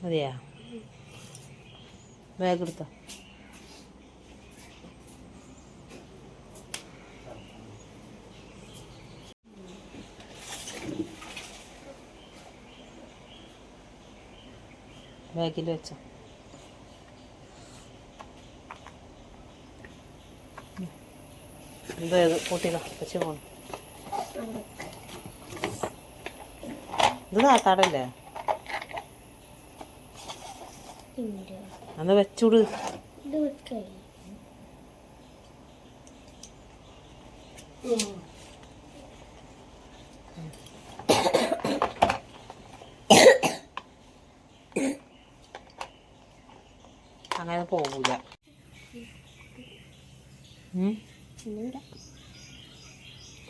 അതെയാ ബാഗ് എടുത്തോ. ബാഗിൽ വെച്ചോ. ഇത് കൂട്ടിക്കോ വെച്ച് പോകണം. ഇത് താത്താടല്ലേ അന്ന് വെച്ചൂട്. അങ്ങനെ പോകൂല.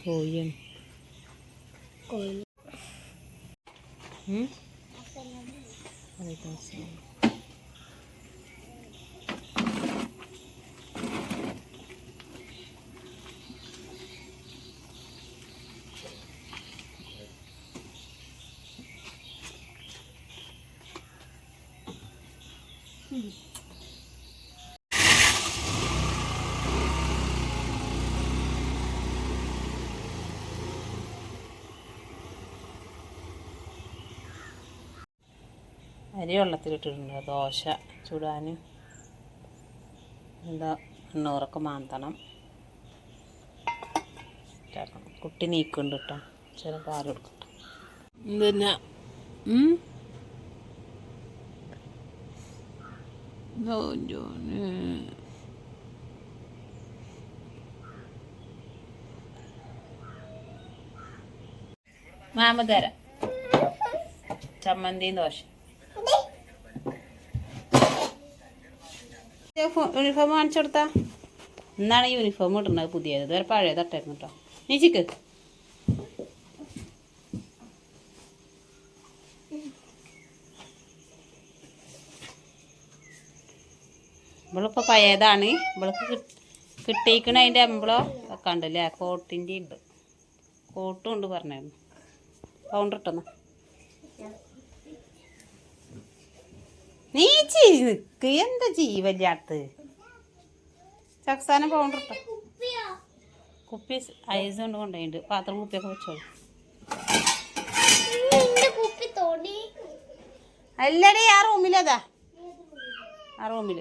കോഴിയാണ്. അരി വെള്ളത്തിലിട്ടിട്ടുണ്ട്. ദോശ ചുടാൻ എന്താ എണ്ണൂറൊക്കെ മാന്തണം. കുട്ടി നീക്കുന്നുണ്ട് കേട്ടോ. ചില പാൽ കൊടുക്കട്ടെ. പിന്നെ മാമതര ചമ്മന്തിയും ദോശ. യൂണിഫോം കാണിച്ചു കൊടുത്താ. ഇന്നാണ് യൂണിഫോം ഇടുന്നത് പുതിയത്. ഇതുവരെ പഴയ തട്ടായിരുന്നു കേട്ടോ. നീച്ചിക്ക് ഇവളിപ്പോൾ പഴയതാണ്. ഇവൾക്ക് കിട്ടിയിരിക്കണ അതിൻ്റെ എംബ്ലോ ഒക്കെ ഉണ്ടല്ലേ. കോട്ടിൻ്റെ ഉണ്ട്. കോട്ടും ഉണ്ട് പറഞ്ഞായിരുന്നു. പൗണ്ടർ ഇട്ടെന്നാ നീ നിക്ക്. എന്താ ജീവല്ലാത്ത ചക്സാനം പൗണ്ടർ ഇട്ടോ. കുപ്പി ഐസ് കൊണ്ട് കൊണ്ടുപോയിട്ടുണ്ട്. പാത്രം കുപ്പിയൊക്കെ വെച്ചോളൂ. അല്ലടി ആ റൂമിലതാ. ആ റൂമിൽ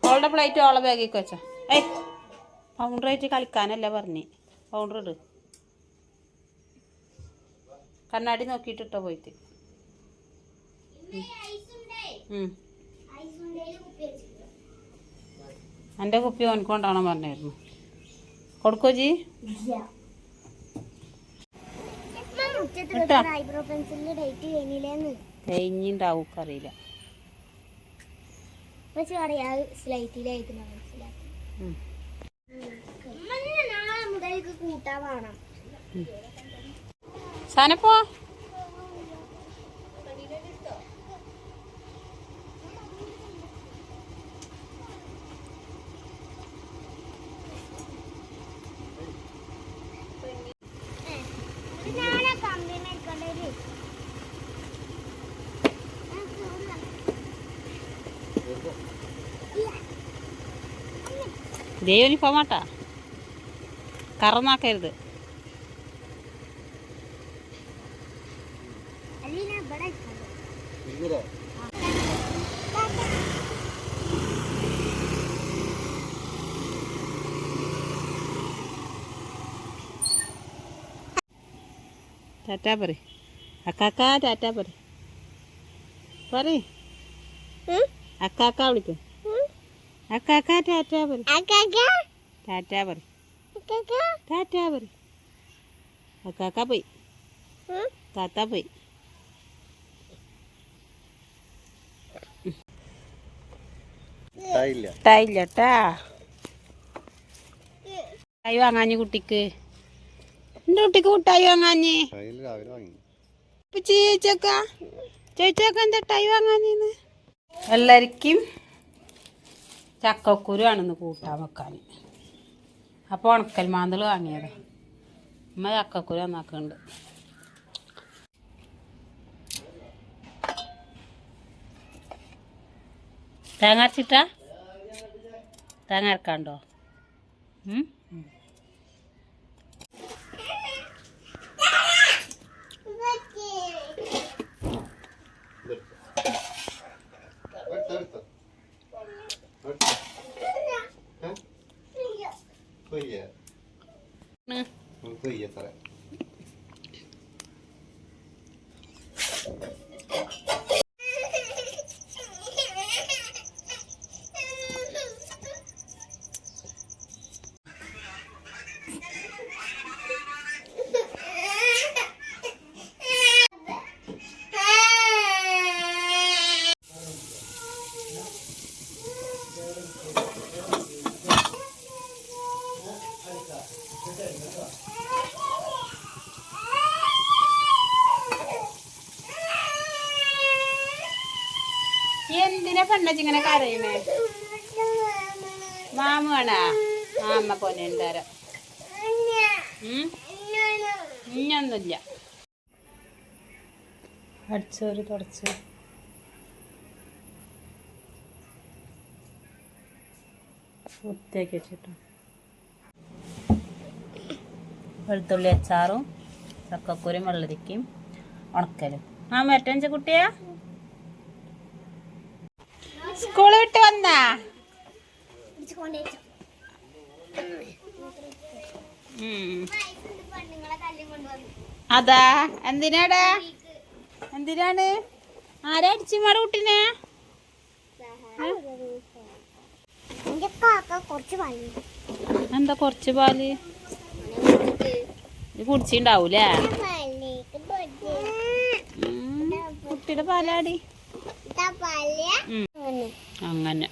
ഓളുടെ പ്ലേറ്റ് ഓളെ ബാഗിലേക്ക് വെച്ചോ. ഏയ് പൗണ്ടർ ആയിട്ട് കളിക്കാനല്ല പറഞ്ഞേ. പൗണ്ടർ ഇട്. കണ്ണാടി നോക്കിയിട്ടിട്ടോ പോയിട്ട്. എൻ്റെ കുപ്പി ഓൻകൊണ്ടാണോ പറഞ്ഞായിരുന്നു. കൊടുക്കോ ജി കഴിഞ്ഞിണ്ടാവും. അറിയില്ല. സാനപ്പോ ഇതേ യൂണിഫോമാട്ടാ. കറന്നാക്കരുത്. ടാറ്റാ പറ. അക്കാക്ക ടാറ്റാ പറ. അക്കാക്ക വിളിക്കും. അക്കാക്ക ടാറ്റാ പറ. ടാറ്റാ പറ. ടാറ്റാ പറ. അക്കാക്ക പോയി. താത്ത പോയി. ട്ടാ മുട്ടായി വാങ്ങാഞ്ഞ് കുട്ടിക്ക്. എൻ്റെ കുട്ടിക്ക് മുട്ടായി വാങ്ങാഞ്ഞ്. ചേച്ചക്ക എന്താ മിഠായി വാങ്ങാഞ്ഞിന്ന്. എല്ലാവർക്കും ചക്കക്കുരു ആണെന്ന് കൂട്ടാൻ വെക്കാൻ. അപ്പോൾ ഉണക്കൽ മാന്തൾ വാങ്ങിയതാ. അമ്മ ചക്കക്കുരു നന്നാക്കുന്നുണ്ട്. തേങ്ങ അരച്ചിട്ടാ? തേങ്ങ അരക്കാണ്ടോ? എന്തിനാ പെണ്ണച്ചിങ്ങനെ കരയുന്നേ? മാമ വേണാ? മാമ പോലെ ഉണ്ടാരോ ഇഞ്ഞൊന്നുമില്ല. അടിച്ചോര് തുടച്ച് വൃത്തിയാക്കി വെച്ചിട്ടു. വെളുത്തുള്ളി അച്ചാറും ചക്കക്കുരും വെള്ളരിക്കയും ഉണക്കലും. ആ മറ്റഞ്ച കുട്ടിയാ സ്കൂള് വിട്ട് വന്നാ? അതാ എന്തിനാടാ? എന്തിനാണ്? ആരാ അടിച്ചുമാടെ കുട്ടീനെ? എന്താ കുറച്ച് പാല് കുടിച്ചിണ്ടാവൂലേ? കുട്ടിയുടെ പാലാടി. അങ്ങനെ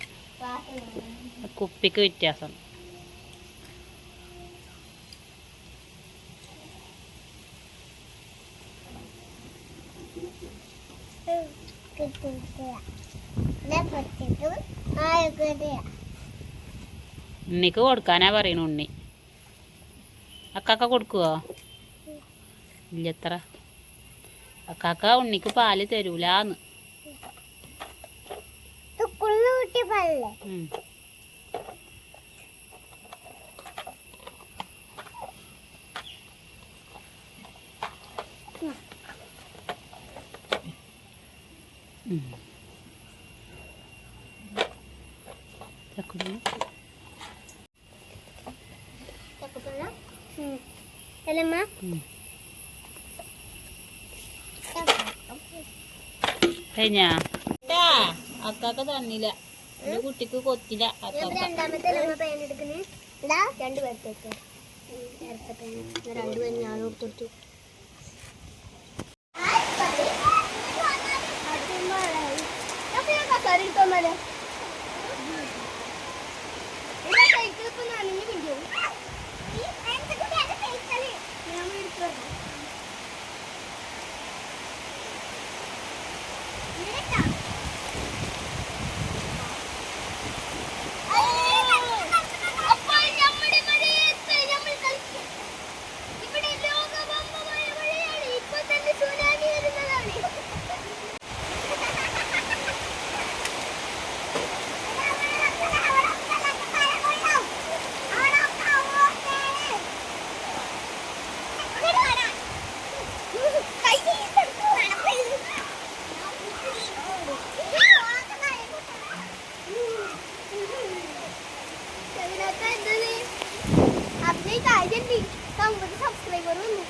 കുപ്പിക്ക് വ്യത്യാസം. ഉണ്ണിക്ക് കൊടുക്കാനാ പറയണ. ഉണ്ണി അക്കാക്ക കൊടുക്കുവോ? ഇല്ലത്ര. അക്കാക്ക ഉണ്ണിക്ക് പാല് തരൂലാന്ന്. കഴിഞ്ഞാ അക്കാക്ക തന്നില്ല. എന്റെ കുട്ടിക്ക് കൊത്തില്ല. ഞാൻ കൊടുത്തു. സബ്സ്ക്രൈബർ വന്നു.